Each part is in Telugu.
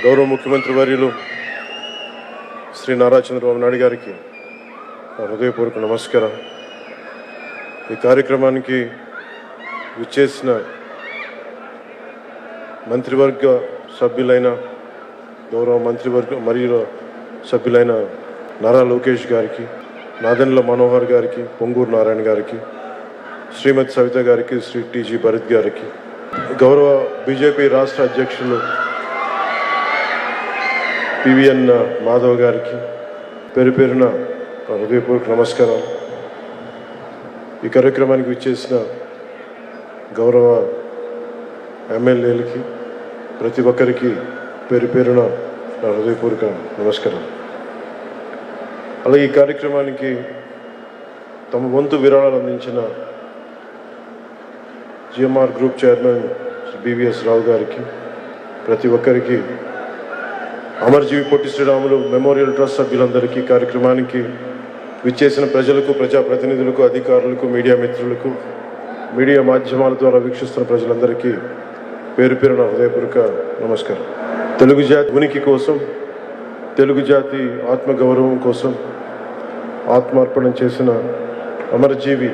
గౌరవ ముఖ్యమంత్రి వర్యులు శ్రీ నారా చంద్రబాబు నాయుడు గారికి హృదయపూర్వక నమస్కారం. ఈ కార్యక్రమానికి విచ్చేసిన మంత్రివర్గ సభ్యులైన గౌరవ మంత్రివర్గ మరియు సభ్యులైన నారా లోకేష్ గారికి, నాదెండ్ల మనోహర్ గారికి, పొంగూరు నారాయణ గారికి, శ్రీమతి సవిత గారికి, శ్రీ టీజీ భరత్ గారికి, గౌరవ బీజేపీ రాష్ట్ర అధ్యక్షులు పివిఎన్ మాధవ్ గారికి పేరు పేరున హృదయపూర్వక నమస్కారం. ఈ కార్యక్రమానికి విచ్చేసిన గౌరవ ఎమ్మెల్యేలకి ప్రతి ఒక్కరికి పేరు పేరున హృదయపూర్వక నమస్కారం. అలాగే ఈ కార్యక్రమానికి తమ వంతు విరాళాలు అందించిన జిఎంఆర్ గ్రూప్ చైర్మన్ బివిఎస్ రావు గారికి, ప్రతి ఒక్కరికి, అమరజీవి పొట్టి శ్రీరాములు మెమోరియల్ ట్రస్ట్ సభ్యులందరికీ, కార్యక్రమానికి విచ్చేసిన ప్రజలకు, ప్రజాప్రతినిధులకు, అధికారులకు, మీడియా మిత్రులకు, మీడియా మాధ్యమాల ద్వారా వీక్షిస్తున్న ప్రజలందరికీ పేరు పేరున హృదయపూర్వక నమస్కారం. తెలుగు జాతి ఉనికి కోసం, తెలుగు జాతి ఆత్మగౌరవం కోసం ఆత్మార్పణం చేసిన అమరజీవి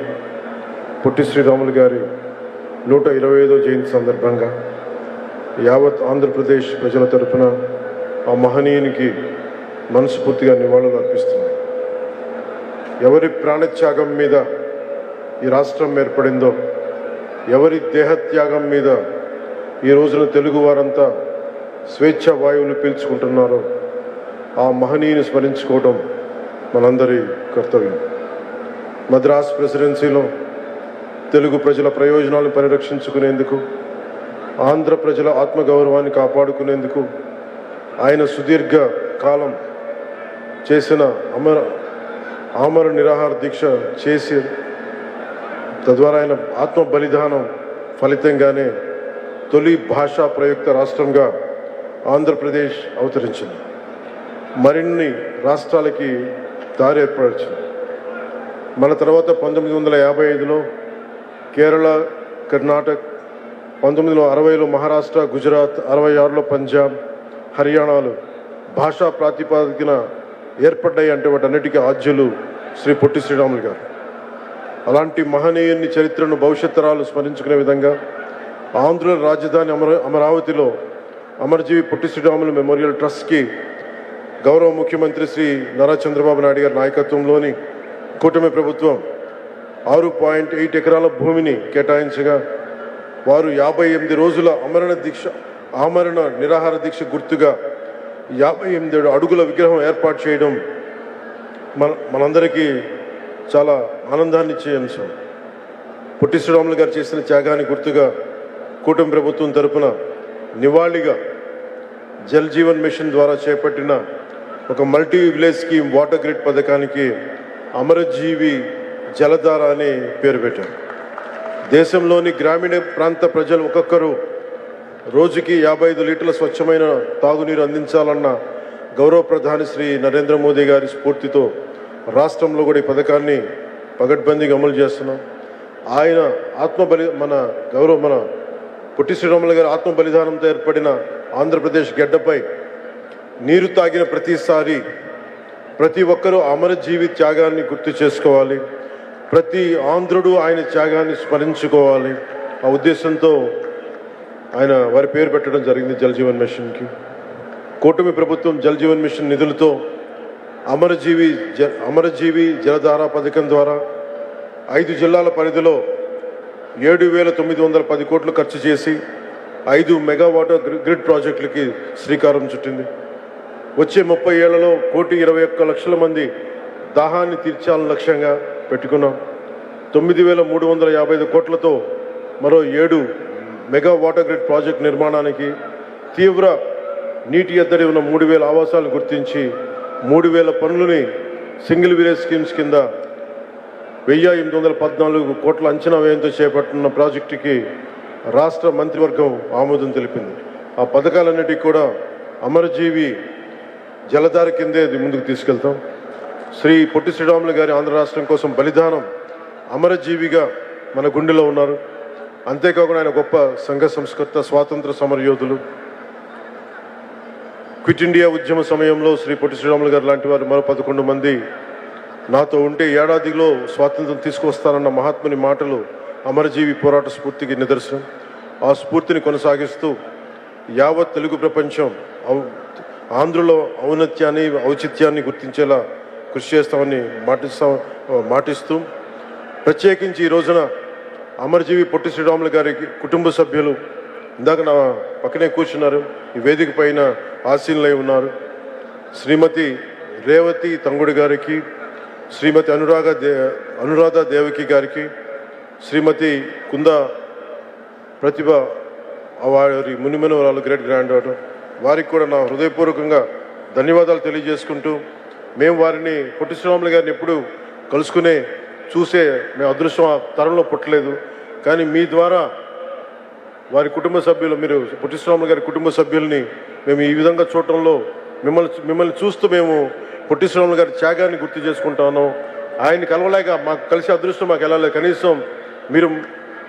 పొట్టి శ్రీరాములు గారి 125వ జయంతి సందర్భంగా యావత్ ఆంధ్రప్రదేశ్ ప్రజల తరపున ఆ మహనీయునికి మనస్ఫూర్తిగా నివాళులు అర్పిస్తున్నాం. ఎవరి ప్రాణత్యాగం మీద ఈ రాష్ట్రం ఏర్పడిందో, ఎవరి దేహత్యాగం మీద ఈ రోజున తెలుగు వారంతా స్వేచ్ఛ వాయువులు పీల్చుకుంటున్నారో ఆ మహనీయుని స్మరించుకోవడం మనందరి కర్తవ్యం. మద్రాస్ ప్రెసిడెన్సీలో తెలుగు ప్రజల ప్రయోజనాలను పరిరక్షించుకునేందుకు, ఆంధ్ర ప్రజల ఆత్మగౌరవాన్ని కాపాడుకునేందుకు ఆయన సుదీర్ఘ కాలం చేసిన ఆమర నిరాహార దీక్ష చేసి, తద్వారా ఆయన ఆత్మ బలిదానం ఫలితంగానే తొలి భాషా ప్రయుక్త రాష్ట్రంగా ఆంధ్రప్రదేశ్ అవతరించింది. మరిన్ని రాష్ట్రాలకి దారి ఏర్పరిచింది. మన తర్వాత 1955లో కేరళ, కర్ణాటక, 1960లో మహారాష్ట్ర, గుజరాత్, 66లో పంజాబ్, హర్యానాలు భాషా ప్రాతిపాదికన ఏర్పడ్డాయి. అంటే వాటన్నిటికీ ఆద్యులు శ్రీ పొట్టి శ్రీరాములు గారు. అలాంటి మహనీయుని చరిత్రను భవిష్యత్ తరాలు స్మరించుకునే విధంగా ఆంధ్ర రాజధాని అమరావతిలో అమరజీవి పొట్టి శ్రీరాములు మెమోరియల్ ట్రస్ట్కి గౌరవ ముఖ్యమంత్రి శ్రీ నారా చంద్రబాబు నాయుడు గారి నాయకత్వంలోని కూటమి ప్రభుత్వం 6.8 ఎకరాల భూమిని కేటాయించగా, వారు 58 రోజుల ఆమరణ నిరాహార దీక్ష గుర్తుగా 57 అడుగుల విగ్రహం ఏర్పాటు చేయడం మనందరికీ చాలా ఆనందాన్ని ఇచ్చే అంశం. పొట్టి శ్రీరాములు గారు చేసిన త్యాగాన్ని గుర్తుగా కూటమి ప్రభుత్వం తరపున నివాళిగా జల్ జీవన్ మిషన్ ద్వారా చేపట్టిన ఒక multi village scheme water grid పథకానికి అమరజీవి జలధార అనే పేరు పెట్టారు. దేశంలోని గ్రామీణ ప్రాంత ప్రజలు ఒక్కొక్కరు రోజుకి 55 లీటర్ల స్వచ్ఛమైన తాగునీరు అందించాలన్న గౌరవ ప్రధాని శ్రీ నరేంద్ర మోదీ గారి స్ఫూర్తితో రాష్ట్రంలో కూడా ఈ పథకాన్ని పగడ్బందీగా అమలు చేస్తున్నాం. ఆయన మన పొట్టి శ్రీరాములు గారి ఆత్మ బలిదానంతో ఏర్పడిన ఆంధ్రప్రదేశ్ గడ్డపై నీరు తాగిన ప్రతిసారి ప్రతి ఒక్కరూ అమరజీవి త్యాగాన్ని గుర్తు చేసుకోవాలి, ప్రతి ఆంధ్రుడు ఆయన త్యాగాన్ని స్మరించుకోవాలి. ఆ ఉద్దేశంతో ఆయన వారి పేరు పెట్టడం జరిగింది జల్ జీవన్ మిషన్కి. కూటమి ప్రభుత్వం జల్ జీవన్ మిషన్ నిధులతో అమరజీవి జలధార పథకం ద్వారా 5 జిల్లాల పరిధిలో 7,910 కోట్లు ఖర్చు చేసి 5 మెగావాటర్ గ్రిడ్ ప్రాజెక్టులకి శ్రీకారం చుట్టింది. వచ్చే 30 ఏళ్లలో 1,21,00,000 మంది దాహాన్ని తీర్చాలని లక్ష్యంగా పెట్టుకున్నాం. 9,355 కోట్లతో మరో 7 మెగా వాటర్ గ్రిడ్ ప్రాజెక్ట్ నిర్మాణానికి, తీవ్ర నీటి ఎద్దడి ఉన్న 3,000 ఆవాసాలను గుర్తించి 3,000 పనులని సింగిల్ విలేజ్ స్కీమ్స్ కింద 1,814 కోట్ల అంచనా వ్యయంతో చేపట్టిన ప్రాజెక్టుకి రాష్ట్ర మంత్రివర్గం ఆమోదం తెలిపింది. ఆ పథకాలన్నిటికీ కూడా అమరజీవి జలధార కిందే ముందుకు తీసుకెళ్తాం. శ్రీ పొట్టి శ్రీరాములు గారి ఆంధ్ర రాష్ట్రం కోసం బలిదానం అమరజీవిగా మన గుండెలో ఉన్నారు. అంతేకాకుండా ఆయన గొప్ప సంఘ సంస్కర్త, స్వాతంత్ర సమరయోధులు. క్విట్ ఇండియా ఉద్యమ సమయంలో శ్రీ పొట్టి శ్రీరాములు గారు లాంటి వారు మరో 11 మంది నాతో ఉంటే ఏడాదిలో స్వాతంత్రం తీసుకువస్తానన్న మహాత్ముని మాటలు అమరజీవి పోరాట స్ఫూర్తికి నిదర్శనం. ఆ స్ఫూర్తిని కొనసాగిస్తూ యావత్ తెలుగు ప్రపంచం ఆంధ్రులో ఔన్నత్యాన్ని ఔచిత్యాన్ని గుర్తించేలా కృషి చేస్తామని మాటిస్తూ ప్రత్యేకించి ఈ రోజున అమరజీవి పొట్టి శ్రీరాములు గారి కుటుంబ సభ్యులు ఇందాక నా పక్కనే కూర్చున్నారు, ఈ వేదిక పైన ఆసీనులై ఉన్నారు. శ్రీమతి రేవతి తంగుడి గారికి, శ్రీమతి అనురాధ దేవకి గారికి, శ్రీమతి కుందా ప్రతిభ వారి మునిమనవరాలు గ్రేట్ గ్రాండ్ డాటర్, వారికి కూడా నా హృదయపూర్వకంగా ధన్యవాదాలు తెలియజేసుకుంటూ, మేము వారిని పొట్టి శ్రీరాములు గారిని ఎప్పుడు కలుసుకునే చూసే మేము అదృష్టం ఆ తరంలో పుట్టలేదు. కానీ మీ ద్వారా వారి కుటుంబ సభ్యులు, మీరు పొట్టి శ్రీరాములు గారి కుటుంబ సభ్యుల్ని మేము ఈ విధంగా చూడటంలో మిమ్మల్ని చూస్తూ మేము పొట్టి శ్రీరాములు గారి త్యాగాన్ని గుర్తు చేసుకుంటాను. ఆయన్ని కలవలేక మాకు కలిసే అదృష్టం మాకు ఎలా లేదు, కనీసం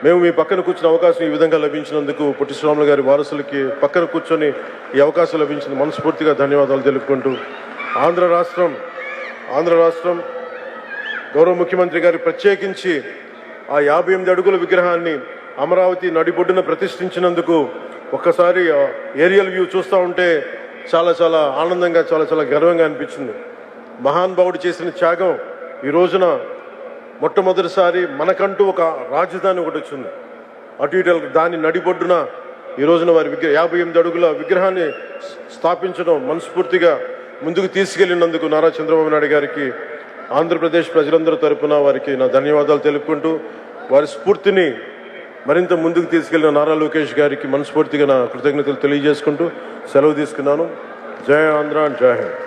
మేము మీ పక్కన కూర్చున్న అవకాశం ఈ విధంగా లభించినందుకు పొట్టి శ్రీరాములు గారి వారసులకి పక్కన కూర్చొని ఈ అవకాశం లభించిన మనస్ఫూర్తిగా ధన్యవాదాలు తెలుపుకుంటూ, ఆంధ్ర రాష్ట్రం గౌరవ ముఖ్యమంత్రి గారు ప్రత్యేకించి ఆ 58 అడుగుల విగ్రహాన్ని అమరావతి నడిబొడ్డున ప్రతిష్ఠించినందుకు ఒక్కసారి ఏరియల్ వ్యూ చూస్తూ ఉంటే చాలా చాలా ఆనందంగా, చాలా చాలా గర్వంగా అనిపించింది. మహానుభావుడు చేసిన త్యాగం ఈ రోజున మొట్టమొదటిసారి మనకంటూ ఒక రాజధాని ఒకటి వచ్చింది. అటు ఇటు దాని నడిబొడ్డున ఈ రోజున వారి 58 అడుగుల విగ్రహాన్ని స్థాపించడం మనస్ఫూర్తిగా ముందుకు తీసుకెళ్లినందుకు నారా చంద్రబాబు నాయుడు గారికి ఆంధ్రప్రదేశ్ ప్రజలందరి తరపున వారికి నా ధన్యవాదాలు తెలుపుకుంటూ, వారి స్ఫూర్తిని మరింత ముందుకు తీసుకెళ్లిన నారా లోకేష్ గారికి మనస్ఫూర్తిగా నా కృతజ్ఞతలు తెలియజేసుకుంటూ సెలవు తీసుకున్నాను. జై ఆంధ్ర, జై హింద్.